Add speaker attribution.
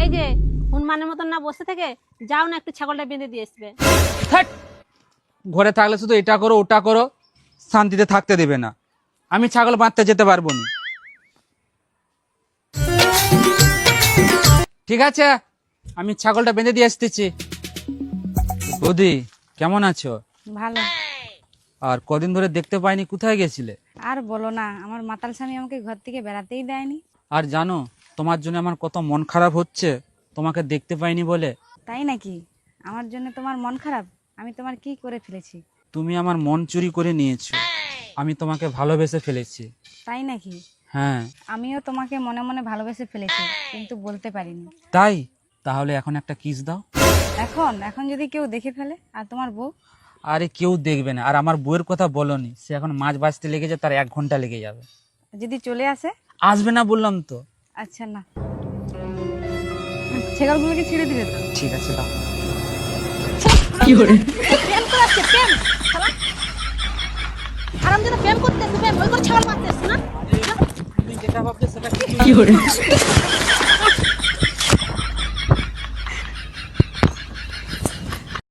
Speaker 1: এই যে হনুমানের মতন না বসে থেকে যাও না, একটু ছাগলটা বেঁধে দিয়ে আসবে।
Speaker 2: ধ্যাৎ, ঘরে থাকলে শুধু এটা করো ওটা করো, শান্তিতে থাকতে দেবে না। আমি ছাগল বাঁধতে যেতে পারবো না। ঠিক আছে, আমি ছাগলটা বেঁধে দিয়ে আসতেছি। বৌদি কেমন আছো?
Speaker 3: ভালো।
Speaker 2: আর কদিন ধরে দেখতে পাইনি, কোথায় গেছিলে?
Speaker 3: আর বলো না, আমার মাতাল স্বামী আমাকে ঘর থেকে বেড়াতেই দেয়নি।
Speaker 2: আর জানো তোমার জন্য আমার কত মন খারাপ হচ্ছে, তোমাকে দেখতে পাইনি বলে।
Speaker 3: তাই নাকি? আমার জন্য তোমার মন খারাপ? আমি তোমার কি করে ফেলেছি?
Speaker 2: তুমি আমার মন চুরি করে নিয়েছো, আমি তোমাকে ভালোবেসে ফেলেছি।
Speaker 3: তাই নাকি?
Speaker 2: হ্যাঁ।
Speaker 3: আমিও তোমাকে মনে মনে ভালোবেসে ফেলেছি, কিন্তু বলতে পারিনি।
Speaker 2: তাই? তাহলে এখন একটা কিস দাও।
Speaker 3: এখন এখন যদি কেউ দেখে ফেলে? আর তোমার বউ?
Speaker 2: আরে কেউ দেখবে না, আর আমার বউয়ের কথা বলনি, সে এখন মাছ বাজতে লেগেছে, তার 1 ঘন্টা লেগে যাবে।
Speaker 3: যদি চলে আসে?
Speaker 2: আসবে না বললাম তো।
Speaker 3: আচ্ছা না, ছাগলগুলোকে ছেড়ে দিবে তো?
Speaker 2: ঠিক আছে দাও।
Speaker 1: প্রেম করে আসছে, প্রেম শালা। হারামজাদা প্রেম করতেছে, প্রেম ওই করে ছাগল মারতেছ না?
Speaker 2: তুমি যেটা ভাবছো সেটা